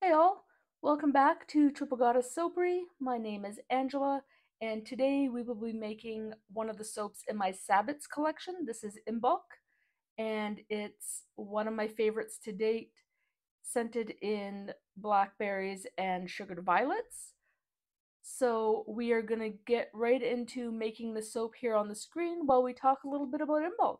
Hey all, welcome back to Triple Goddess Soapery. My name is Angela, and today we will be making one of the soaps in my Sabbats collection. This is Imbolc, and it's one of my favorites to date, scented in blackberries and sugared violets. So we are going to get right into making the soap here on the screen while we talk a little bit about Imbolc.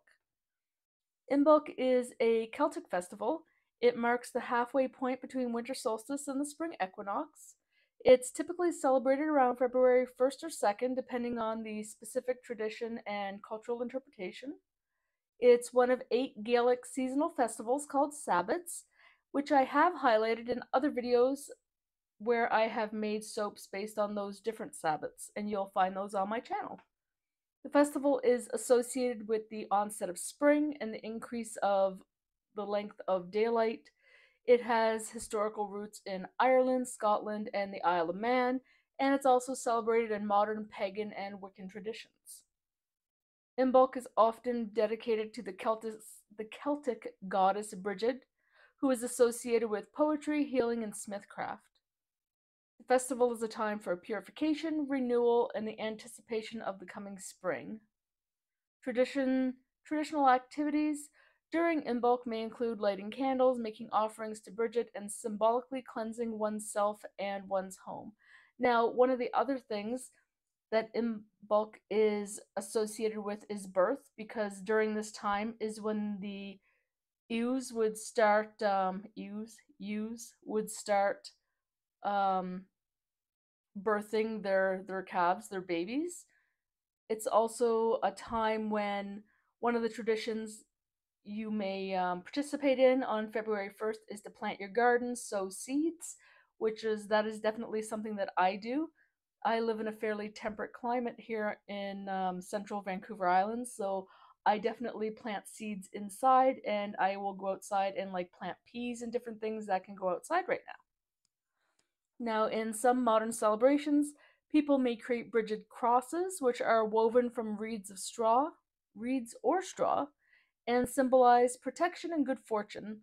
Imbolc is a Celtic festival. It marks the halfway point between winter solstice and the spring equinox. It's typically celebrated around February 1st or 2nd, depending on the specific tradition and cultural interpretation. It's one of 8 Gaelic seasonal festivals called Sabbats, which I have highlighted in other videos where I have made soaps based on those different Sabbats, and you'll find those on my channel. The festival is associated with the onset of spring and the increase of the length of daylight. It has historical roots in Ireland, Scotland, and the Isle of Man, and it's also celebrated in modern pagan and Wiccan traditions. Imbolc is often dedicated to the Celtic goddess Brigid, who is associated with poetry, healing, and smithcraft. The festival is a time for purification, renewal, and the anticipation of the coming spring. Traditional activities during Imbolc may include lighting candles, making offerings to Bridget, and symbolically cleansing oneself and one's home. Now, one of the other things that Imbolc is associated with is birth, because during this time is when the ewes would start birthing their calves, their babies. It's also a time when one of the traditions you may participate in on February 1st is to plant your garden, sow seeds, that is definitely something that I do. I live in a fairly temperate climate here in central Vancouver Island, so I definitely plant seeds inside, and I will go outside and plant peas and different things that can go outside right now. Now, in some modern celebrations, people may create Brigid crosses, which are woven from reeds or straw, and symbolize protection and good fortune.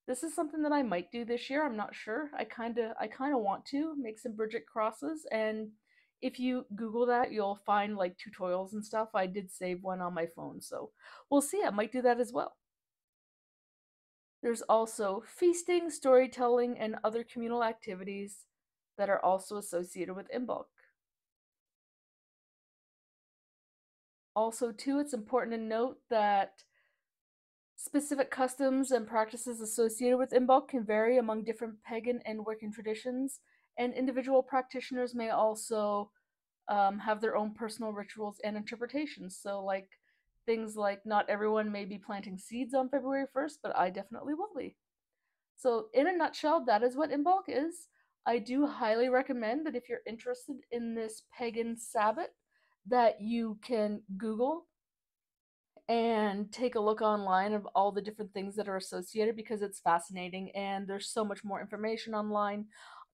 This is something that I might do this year. I'm not sure. I kind of want to make some Brigid crosses, and if you Google that, you'll find tutorials and stuff. I did save one on my phone, so we'll see. I might do that as well. There's also feasting, storytelling, and other communal activities that are also associated with Imbolc. Also, too, it's important to note that specific customs and practices associated with Imbolc can vary among different pagan and Wiccan traditions, and individual practitioners may also have their own personal rituals and interpretations. So, things like not everyone may be planting seeds on February 1st, but I definitely will be. So, in a nutshell, that is what Imbolc is. I do highly recommend that if you're interested in this pagan Sabbat, that you can Google and take a look online of all the different things that are associated, because it's fascinating and there's so much more information online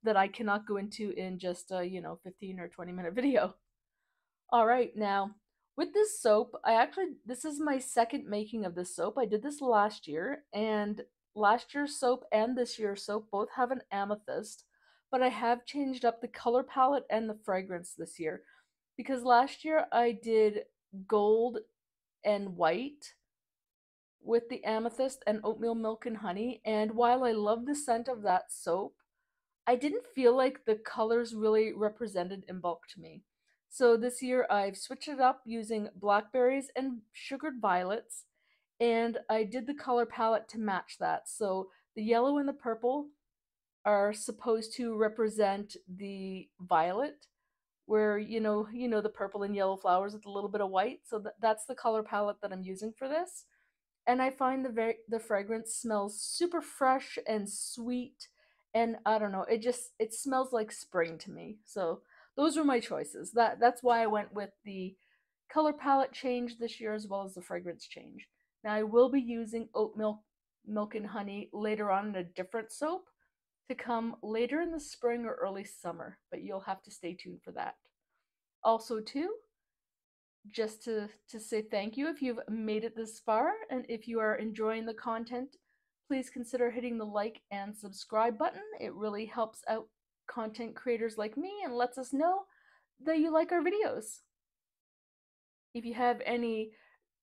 that I cannot go into in just a 15 or 20-minute video. All right, now with this soap, this is my second making of this soap. I did this last year, and last year's soap and this year's soap both have an amethyst, but I have changed up the color palette and the fragrance this year, because last year I did gold and white with the amethyst and oatmeal milk and honey, and while I love the scent of that soap, I didn't feel like the colors really represented Imbolc to me. So this year I've switched it up using blackberries and sugared violets, and I did the color palette to match that. So the yellow and the purple are supposed to represent the violet, where the purple and yellow flowers with a little bit of white. So that's the color palette that I'm using for this. And I find the fragrance smells super fresh and sweet, and I don't know, it smells like spring to me. So those were my choices. That's why I went with the color palette change this year as well as the fragrance change. Now I will be using oatmeal milk and honey later on in a different soap to come later in the spring or early summer, but you'll have to stay tuned for that. Also too, just to say thank you if you've made it this far, and if you are enjoying the content, please consider hitting the like and subscribe button. It really helps out content creators like me and lets us know that you like our videos. If you have any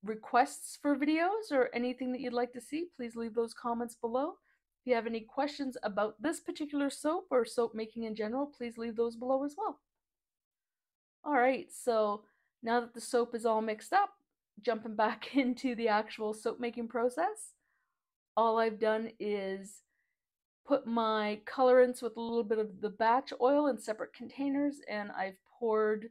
requests for videos or anything that you'd like to see, please leave those comments below. If you have any questions about this particular soap or soap making in general, please leave those below as well. All right, so now that the soap is all mixed up, jumping back into the actual soap making process, all I've done is put my colorants with a little bit of the batch oil in separate containers, and I've poured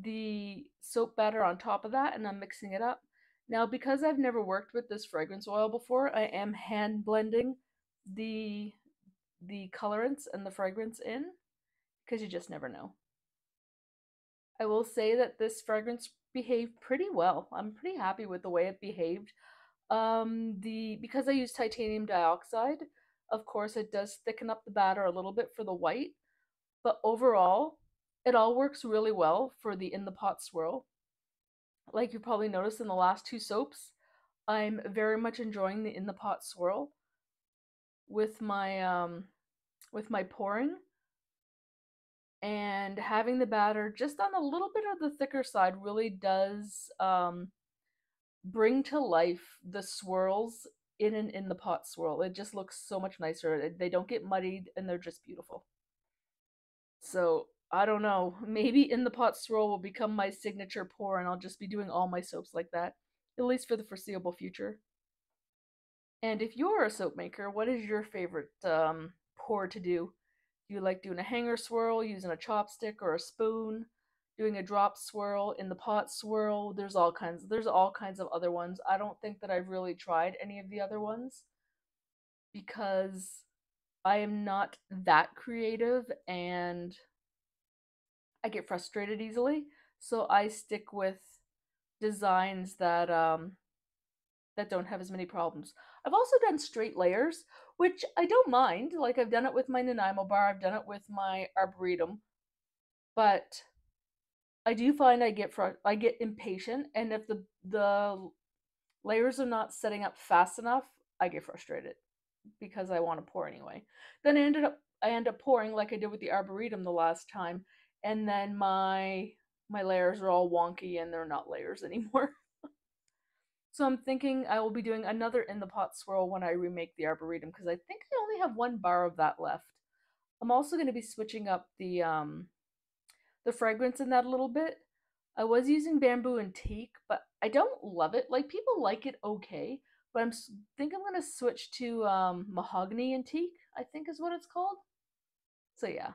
the soap batter on top of that, and I'm mixing it up. Now, because I've never worked with this fragrance oil before, I am hand blending the colorants and the fragrance in, because you just never know. I will say that this fragrance behaved pretty well. I'm pretty happy with the way it behaved. Because I use titanium dioxide, of course, it does thicken up the batter a little bit for the white, but overall, it all works really well for the in the pot swirl. Like you probably noticed in the last two soaps, I'm very much enjoying the in the pot swirl with my pouring, and having the batter just on a little bit of the thicker side really does bring to life the swirls in an in the pot swirl. It just looks so much nicer. They don't get muddied and they're just beautiful. So I don't know, maybe in the pot swirl will become my signature pour and I'll just be doing all my soaps like that, at least for the foreseeable future. And if you're a soap maker, what is your favorite pour to do? Do you like doing a hanger swirl, using a chopstick or a spoon, doing a drop swirl, in the pot swirl? There's all kinds of other ones. I don't think that I've really tried any of the other ones because I am not that creative and I get frustrated easily. So I stick with designs that don't have as many problems. I've also done straight layers, which I don't mind. Like I've done it with my Nanaimo bar, I've done it with my Arboretum, but I do find I get impatient, and if the layers are not setting up fast enough, I get frustrated because I want to pour anyway. Then I end up pouring like I did with the Arboretum the last time, and then my layers are all wonky and they're not layers anymore. So I'm thinking I will be doing another in the pot swirl when I remake the Arboretum because I think I only have one bar of that left. I'm also going to be switching up the fragrance in that a little bit. I was using bamboo and teak, but I don't love it. Like people like it okay, but think I'm going to switch to mahogany and teak, I think is what it's called. So yeah,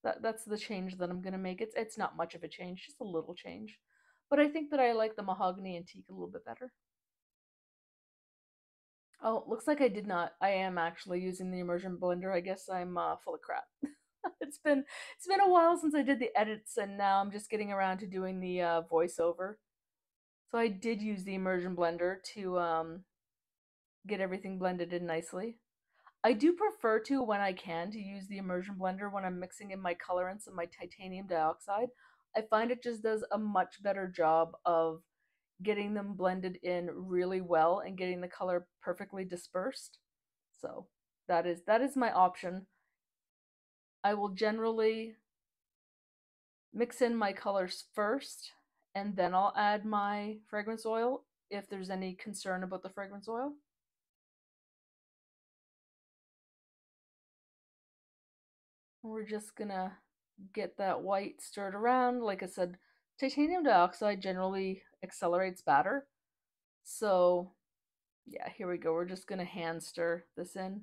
that's the change that I'm going to make. It's not much of a change, just a little change. But I think that I like the mahogany and teak a little bit better. Oh, looks like I did not. I am actually using the immersion blender. I guess I'm full of crap. It's been a while since I did the edits, and now I'm just getting around to doing the voiceover. So I did use the immersion blender to get everything blended in nicely. I do prefer to, when I can, to use the immersion blender when I'm mixing in my colorants and my titanium dioxide. I find it just does a much better job of getting them blended in really well and getting the color perfectly dispersed. So that is my option. I will generally mix in my colors first and then I'll add my fragrance oil if there's any concern about the fragrance oil. We're just gonna get that white stirred around. Like I said, titanium dioxide generally accelerates batter. So yeah, here we go. We're just gonna hand stir this in.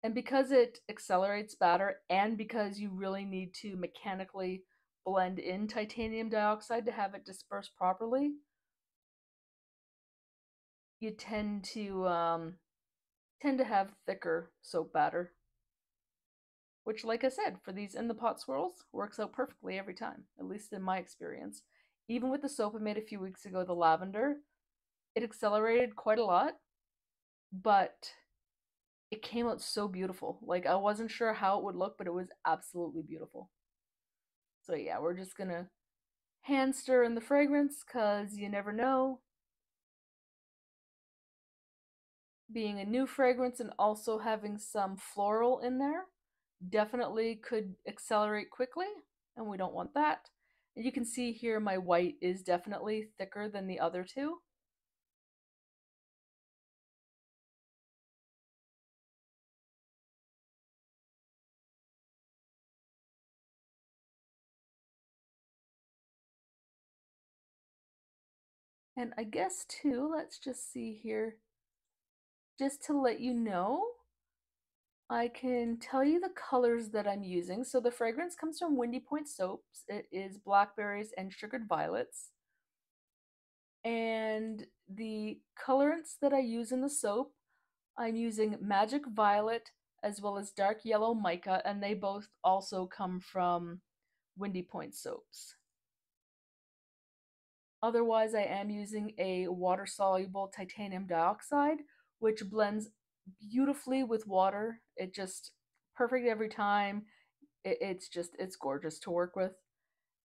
And because it accelerates batter and because you really need to mechanically blend in titanium dioxide to have it disperse properly, you tend to have thicker soap batter, which, like I said, for these in the pot swirls works out perfectly every time, at least in my experience. Even with the soap I made a few weeks ago, the lavender, it accelerated quite a lot, but it came out so beautiful. Like I wasn't sure how it would look, but it was absolutely beautiful. So yeah, we're just gonna hand stir in the fragrance because you never know. Being a new fragrance and also having some floral in there definitely could accelerate quickly, and we don't want that. And you can see here my white is definitely thicker than the other two. And I guess too, let's just see here, just to let you know, I can tell you the colors that I'm using. So the fragrance comes from Windy Point Soaps. It is blackberries and sugared violets. And the colorants that I use in the soap, I'm using Magic Violet as well as Dark Yellow Mica, and they both also come from Windy Point Soaps. Otherwise, I am using a water-soluble titanium dioxide, which blends beautifully with water. It just perfect every time. It's gorgeous to work with.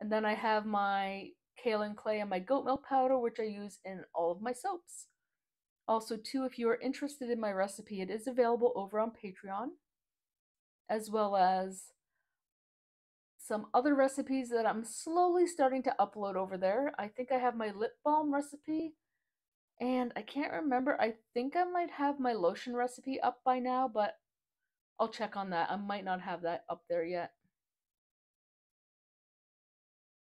And then I have my kaolin clay and my goat milk powder, which I use in all of my soaps. Also, too, if you are interested in my recipe, it is available over on Patreon, as well as some other recipes that I'm slowly starting to upload over there. I think I have my lip balm recipe, and I can't remember. I think I might have my lotion recipe up by now, but I'll check on that. I might not have that up there yet.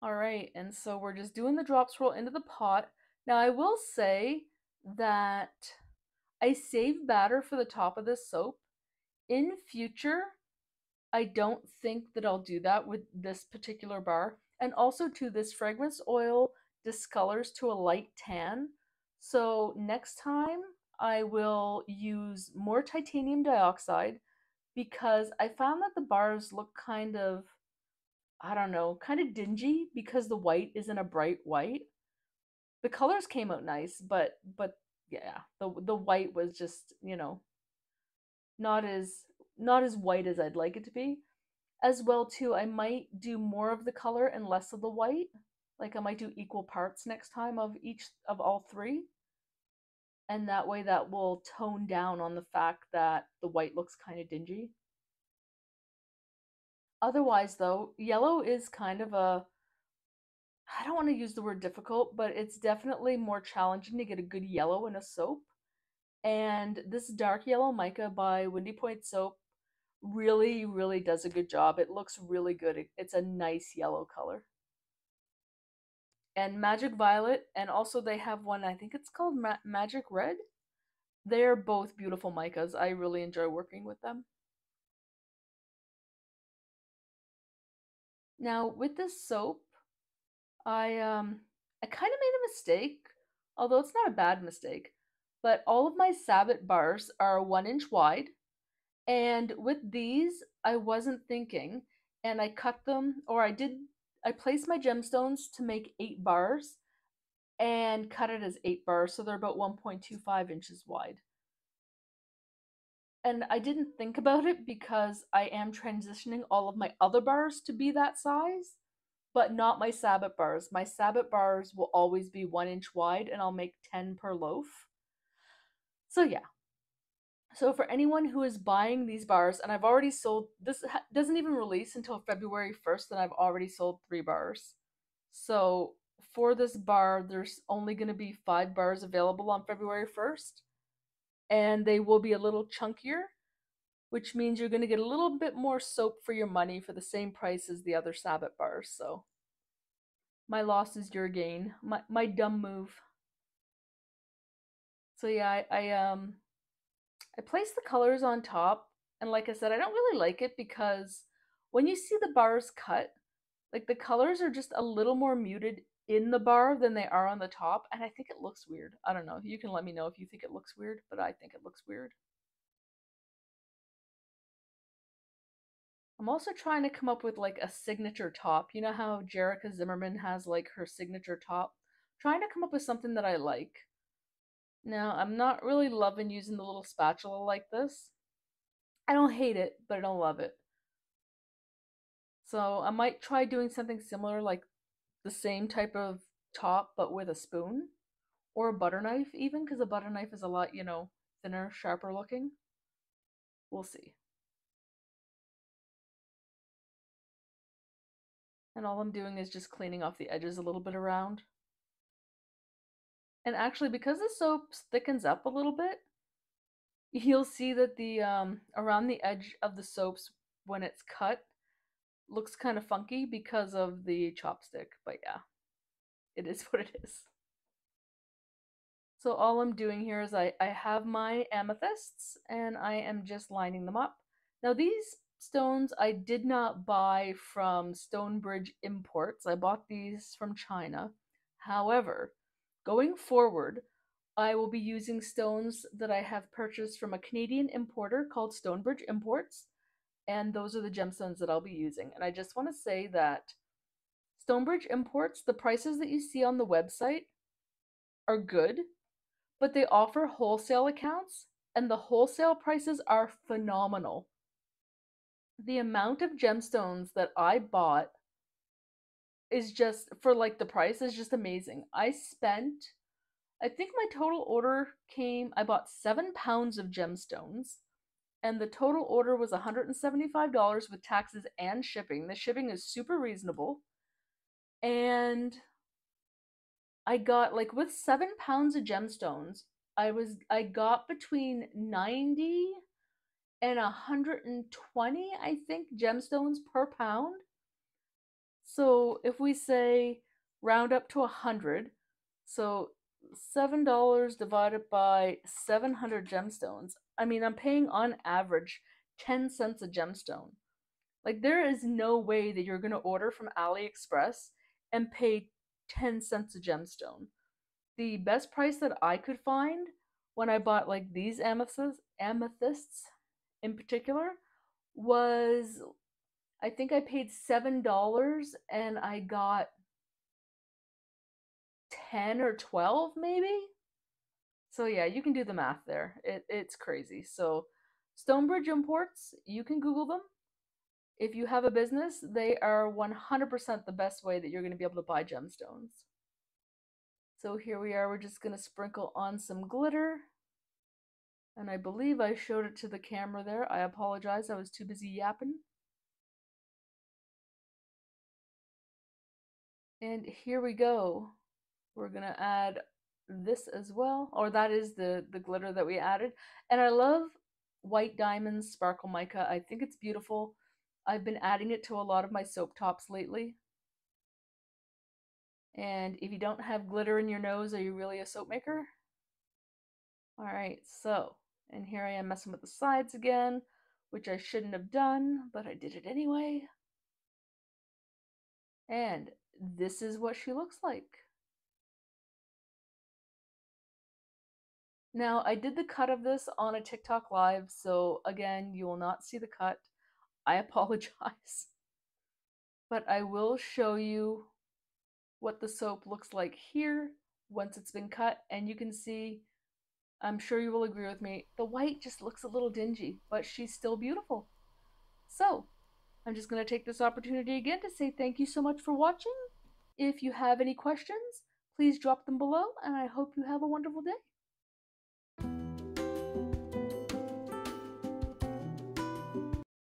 All right, and so we're just doing the drop swirl into the pot. Now, I will say that I save batter for the top of this soap. In future, I don't think that I'll do that with this particular bar. And also, too, this fragrance oil discolors to a light tan. So next time, I will use more titanium dioxide because I found that the bars look kind of, I don't know, kind of dingy because the white isn't a bright white. The colors came out nice, but yeah, the white was just, not as not as white as I'd like it to be. As well too, I might do more of the color and less of the white. Like I might do equal parts next time of each of all three. And that way that will tone down on the fact that the white looks kind of dingy. Otherwise though, yellow is kind of a, I don't want to use the word difficult, but it's definitely more challenging to get a good yellow in a soap. And this dark yellow mica by Windy Point Soap really, really does a good job. It looks really good. It's a nice yellow color. And Magic Violet, and also they have one, I think it's called Magic Red. They're both beautiful micas. I really enjoy working with them. Now, with this soap, I kind of made a mistake, although it's not a bad mistake. But all of my sabot bars are 1 inch wide, and with these, I wasn't thinking, and I cut them, or I placed my gemstones to make 8 bars and cut it as 8 bars, so they're about 1.25 inches wide. And I didn't think about it because I am transitioning all of my other bars to be that size, but not my sabot bars. My sabot bars will always be 1 inch wide, and I'll make 10 per loaf. So yeah. So for anyone who is buying these bars, and I've already sold, this doesn't even release until February 1st, and I've already sold 3 bars. So for this bar, there's only going to be 5 bars available on February 1st, and they will be a little chunkier, which means you're going to get a little bit more soap for your money for the same price as the other sabot bars. So my loss is your gain. My dumb move. So yeah, I placed the colors on top, and like I said, I don't really like it because when you see the bars cut, like the colors are just a little more muted in the bar than they are on the top, and I think it looks weird. I don't know. You can let me know if you think it looks weird, but I think it looks weird. I'm also trying to come up with like a signature top. You know how Jerica Zimmerman has like her signature top? Trying to come up with something that I like. Now, I'm not really loving using the little spatula like this. I don't hate it, but I don't love it. So I might try doing something similar, like the same type of top, but with a spoon or a butter knife, even because a butter knife is a lot, thinner, sharper looking. We'll see. And all I'm doing is just cleaning off the edges a little bit around. And actually, because the soap thickens up a little bit, you'll see that the around the edge of the soaps when it's cut looks kind of funky because of the chopstick. But yeah, it is what it is. So all I'm doing here is I have my amethysts and I am just lining them up. Now these stones I did not buy from Stonebridge Imports. I bought these from China. However, going forward, I will be using stones that I have purchased from a Canadian importer called Stonebridge Imports, and those are the gemstones that I'll be using. And I just want to say that Stonebridge Imports, the prices that you see on the website are good, but they offer wholesale accounts, and the wholesale prices are phenomenal. The amount of gemstones that I bought is just, for like the price, is just amazing. I think my total order I bought 7 pounds of gemstones, and the total order was $175 with taxes and shipping. The shipping is super reasonable. And I got, like, with 7 pounds of gemstones, I got between 90 and 120, I think, gemstones per pound. So if we say round up to 100, so $7 divided by 700 gemstones. I mean, I'm paying on average 10 cents a gemstone. Like, there is no way that you're going to order from AliExpress and pay 10 cents a gemstone. The best price that I could find when I bought like these amethysts in particular was, I think I paid $7 and I got 10 or 12 maybe. So yeah, you can do the math there. It's crazy. So Stonebridge Imports, you can Google them. If you have a business, they are 100% the best way that you're going to be able to buy gemstones. So here we are, we're just going to sprinkle on some glitter. And I believe I showed it to the camera there. I apologize, I was too busy yapping. And here we go. We're going to add this as well, or that is the glitter that we added. And I love white diamonds sparkle mica. I think it's beautiful. I've been adding it to a lot of my soap tops lately. And if you don't have glitter in your nose, are you really a soap maker? All right, so, and here I am messing with the sides again, which I shouldn't have done, but I did it anyway. And this is what she looks like. Now, I did the cut of this on a TikTok live, so again, you will not see the cut. I apologize. But I will show you what the soap looks like here once it's been cut, and you can see, I'm sure you will agree with me, the white just looks a little dingy, but she's still beautiful. So, I'm just going to take this opportunity again to say thank you so much for watching. If you have any questions, please drop them below, and I hope you have a wonderful day.